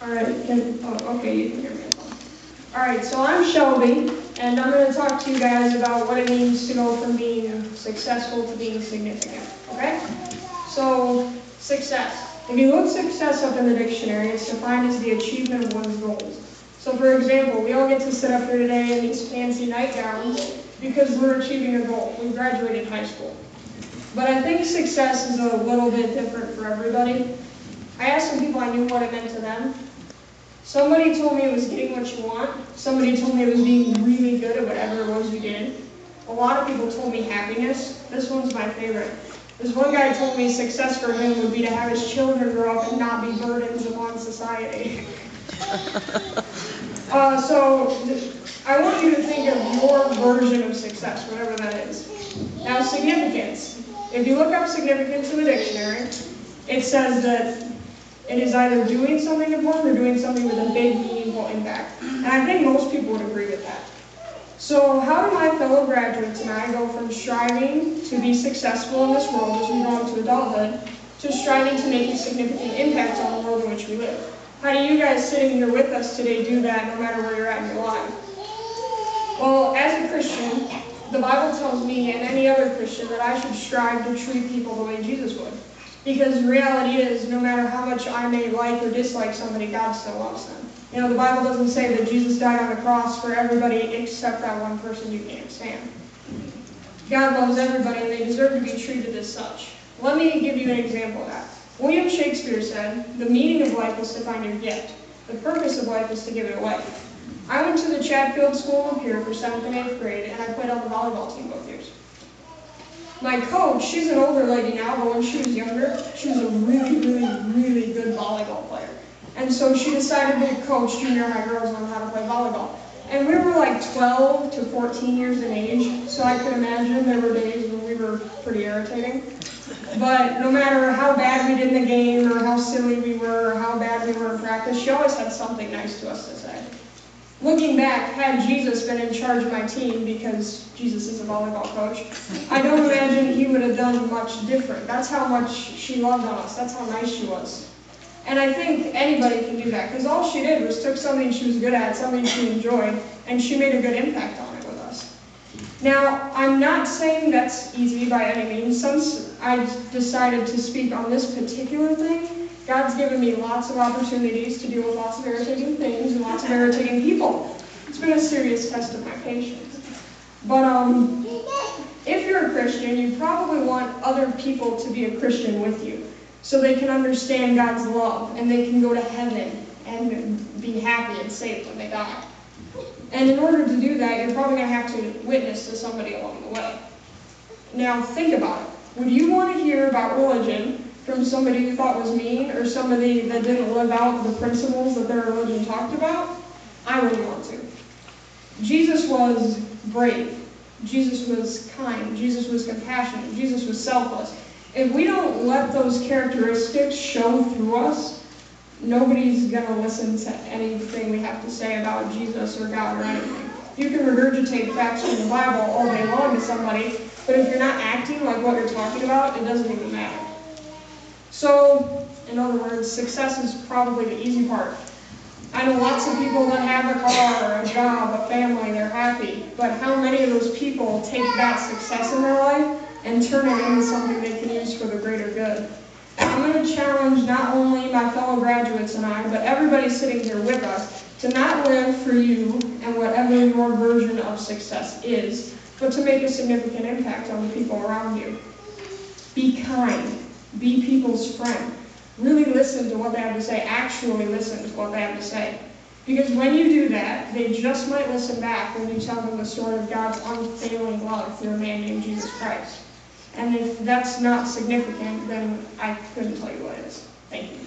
Alright, okay, you can hear me. Alright, so I'm Shelby, and I'm going to talk to you guys about what it means to go from being successful to being significant, okay? So, success. If you look success up in the dictionary, it's defined as the achievement of one's goals. So for example, we all get to sit up here today in these fancy nightgowns because we're achieving a goal. We graduated high school. But I think success is a little bit different for everybody. I asked some people I knew what it meant to them. Somebody told me it was getting what you want. Somebody told me it was being really good at whatever it was you did. A lot of people told me happiness. This one's my favorite. This one guy told me success for him would be to have his children grow up and not be burdens upon society. So I want you to think of your version of success, whatever that is. Now, significance. If you look up significance in the dictionary, it says that it is either doing something important or doing something with a big, meaningful impact. And I think most people would agree with that. So how do my fellow graduates and I go from striving to be successful in this world as we go into adulthood to striving to make a significant impact on the world in which we live? How do you guys sitting here with us today do that no matter where you're at in your life? Well, as a Christian, the Bible tells me and any other Christian that I should strive to treat people the way Jesus would. Because the reality is, no matter how much I may like or dislike somebody, God still loves them. You know, the Bible doesn't say that Jesus died on the cross for everybody except that one person you can't stand. God loves everybody and they deserve to be treated as such. Let me give you an example of that. William Shakespeare said, "The meaning of life is to find your gift. The purpose of life is to give it away." I went to the Chatfield School of Pier for 7th and 8th grade and I played on the volleyball team both years. My coach, she's an older lady now, but when she was younger, she was a really good volleyball player. And so she decided to coach junior high girls on how to play volleyball. And we were like 12 to 14 years in age, so I could imagine there were days when we were pretty irritating. But no matter how bad we did in the game, or how silly we were, or how bad we were in practice, she always had something nice to us to say. Looking back, had Jesus been in charge of my team, because Jesus is a volleyball coach, I don't imagine he would have done much different. That's how much she loved on us. That's how nice she was. And I think anybody can do that, because all she did was took something she was good at, something she enjoyed, and she made a good impact on it with us. Now, I'm not saying that's easy by any means. Since I've decided to speak on this particular thing, God's given me lots of opportunities to deal with lots of irritating things and lots of irritating people. It's been a serious test of my patience. But if you're a Christian, you probably want other people to be a Christian with you, so they can understand God's love and they can go to heaven and be happy and safe when they die. And in order to do that, you're probably going to have to witness to somebody along the way. Now think about it. Would you want to hear about religion from somebody you thought was mean, or somebody that didn't live out the principles that their religion talked about? I wouldn't want to. Jesus was brave. Jesus was kind. Jesus was compassionate. Jesus was selfless. If we don't let those characteristics show through us, nobody's going to listen to anything we have to say about Jesus or God or anything. You can regurgitate facts from the Bible all day long to somebody, but if you're not acting like what you're talking about, it doesn't even matter. So, in other words, success is probably the easy part. I know lots of people that have a car, a job, a family, they're happy, but how many of those people take that success in their life and turn it into something they can use for the greater good? I'm going to challenge not only my fellow graduates and I, but everybody sitting here with us, to not live for you and whatever your version of success is, but to make a significant impact on the people around you. Be kind. Be people's friend. Really listen to what they have to say. Actually listen to what they have to say. Because when you do that, they just might listen back when you tell them the story of God's unfailing love through a man named Jesus Christ. And if that's not significant, then I couldn't tell you what it is. Thank you.